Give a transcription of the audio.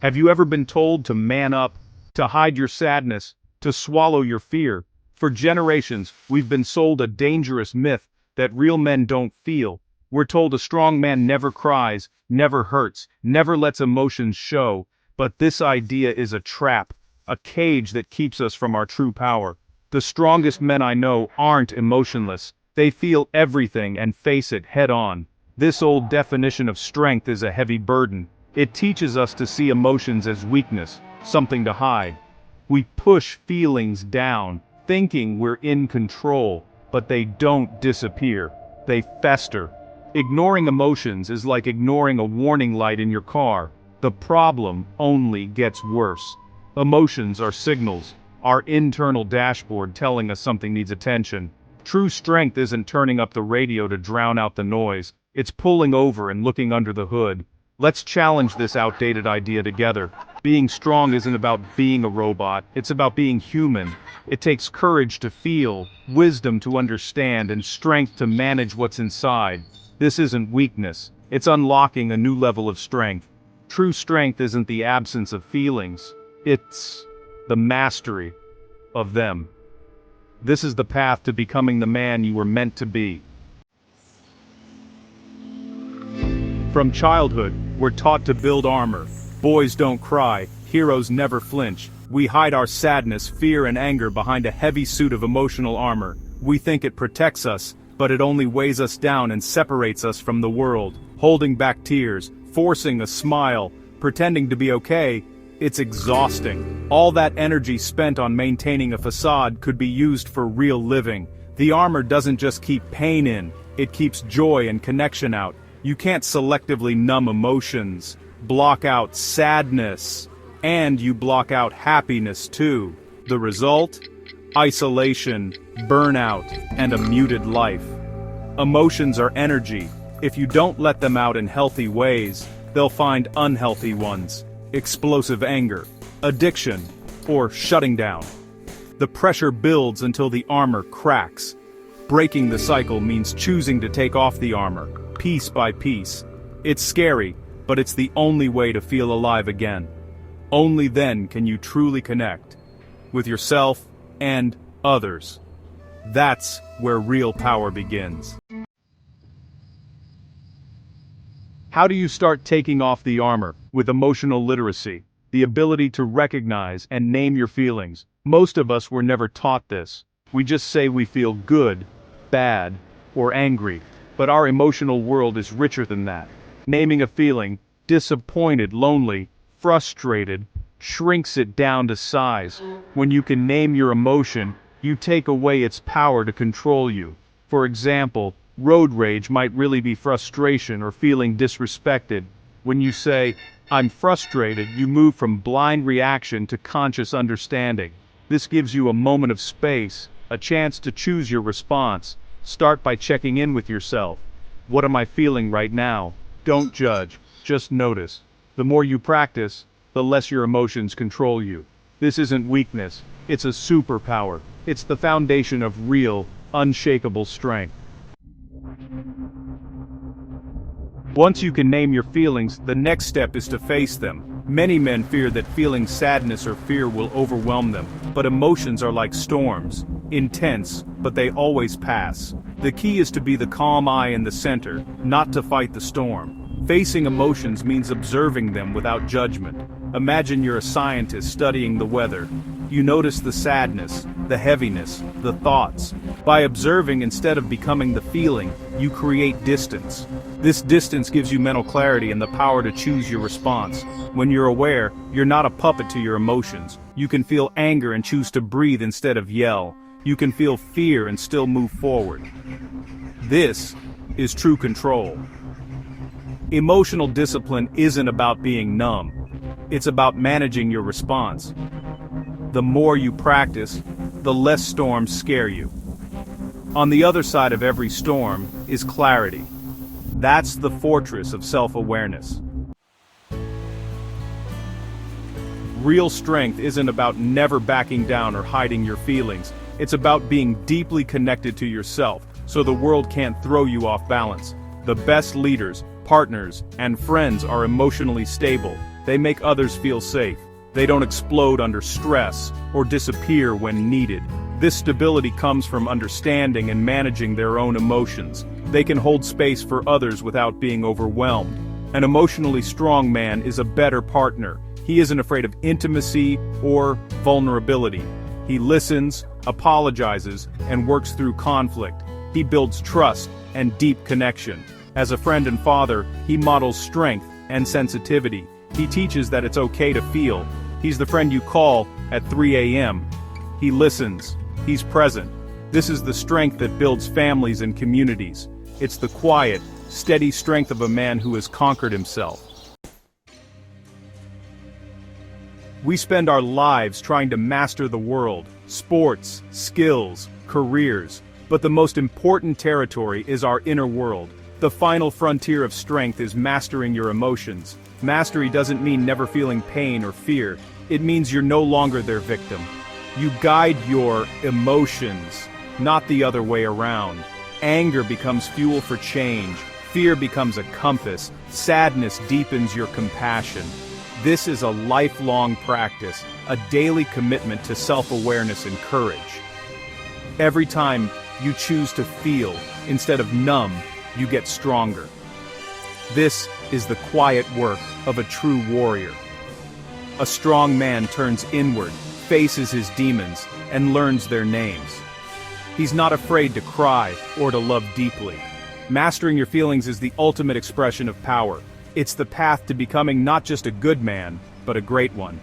Have you ever been told to man up, to hide your sadness, to swallow your fear? For generations, we've been sold a dangerous myth that real men don't feel. We're told a strong man never cries, never hurts, never lets emotions show. But this idea is a trap, a cage that keeps us from our true power. The strongest men I know aren't emotionless. They feel everything and face it head on. This old definition of strength is a heavy burden. It teaches us to see emotions as weakness, something to hide. We push feelings down, thinking we're in control, but they don't disappear. They fester. Ignoring emotions is like ignoring a warning light in your car. The problem only gets worse. Emotions are signals, our internal dashboard telling us something needs attention. True strength isn't turning up the radio to drown out the noise, it's pulling over and looking under the hood. Let's challenge this outdated idea together. Being strong isn't about being a robot, it's about being human. It takes courage to feel, wisdom to understand, and strength to manage what's inside. This isn't weakness, it's unlocking a new level of strength. True strength isn't the absence of feelings, it's the mastery of them. This is the path to becoming the man you were meant to be. From childhood, we're taught to build armor. Boys don't cry, heroes never flinch. We hide our sadness, fear, and anger behind a heavy suit of emotional armor. We think it protects us, but it only weighs us down and separates us from the world. Holding back tears, forcing a smile, pretending to be okay, it's exhausting. All that energy spent on maintaining a facade could be used for real living. The armor doesn't just keep pain in, it keeps joy and connection out. You can't selectively numb emotions, block out sadness, and you block out happiness too. The result? Isolation, burnout, and a muted life. Emotions are energy. If you don't let them out in healthy ways, they'll find unhealthy ones. Explosive anger, addiction, or shutting down. The pressure builds until the armor cracks. Breaking the cycle means choosing to take off the armor, piece by piece. It's scary, but it's the only way to feel alive again. Only then can you truly connect with yourself and others. That's where real power begins. How do you start taking off the armor? With emotional literacy, the ability to recognize and name your feelings. Most of us were never taught this. We just say we feel good, bad, or angry. But our emotional world is richer than that. Naming a feeling, disappointed, lonely, frustrated, shrinks it down to size. When you can name your emotion, you take away its power to control you. For example, road rage might really be frustration or feeling disrespected. When you say, "I'm frustrated," you move from blind reaction to conscious understanding. This gives you a moment of space, a chance to choose your response. Start by checking in with yourself. What am I feeling right now? Don't judge, just notice. The more you practice, the less your emotions control you. This isn't weakness, it's a superpower. It's the foundation of real, unshakable strength. Once you can name your feelings, the next step is to face them. Many men fear that feeling sadness or fear will overwhelm them, but emotions are like storms, intense, but they always pass. The key is to be the calm eye in the center, not to fight the storm. Facing emotions means observing them without judgment. Imagine you're a scientist studying the weather. You notice the sadness, the heaviness, the thoughts. By observing instead of becoming the feeling, you create distance. This distance gives you mental clarity and the power to choose your response. When you're aware, you're not a puppet to your emotions. You can feel anger and choose to breathe instead of yell. You can feel fear and still move forward. This is true control. Emotional discipline isn't about being numb. It's about managing your response. The more you practice, the less storms scare you. On the other side of every storm is clarity. That's the fortress of self-awareness. Real strength isn't about never backing down or hiding your feelings. It's about being deeply connected to yourself, so the world can't throw you off balance. The best leaders, partners, and friends are emotionally stable. They make others feel safe. They don't explode under stress or disappear when needed. This stability comes from understanding and managing their own emotions. They can hold space for others without being overwhelmed. An emotionally strong man is a better partner. He isn't afraid of intimacy or vulnerability. He listens, apologizes, and works through conflict. He builds trust and deep connection. As a friend and father, he models strength and sensitivity. He teaches that it's okay to feel. He's the friend you call at 3 a.m. He listens. He's present. This is the strength that builds families and communities. It's the quiet, steady strength of a man who has conquered himself. We spend our lives trying to master the world, sports, skills, careers, but the most important territory is our inner world. The final frontier of strength is mastering your emotions. Mastery doesn't mean never feeling pain or fear. It means you're no longer their victim. You guide your emotions, not the other way around. Anger becomes fuel for change. Fear becomes a compass. Sadness deepens your compassion. This is a lifelong practice, a daily commitment to self-awareness and courage. Every time you choose to feel instead of numb, you get stronger. This is the quiet work of a true warrior. A strong man turns inward, faces his demons, and learns their names. He's not afraid to cry or to love deeply. Mastering your feelings is the ultimate expression of power. It's the path to becoming not just a good man, but a great one.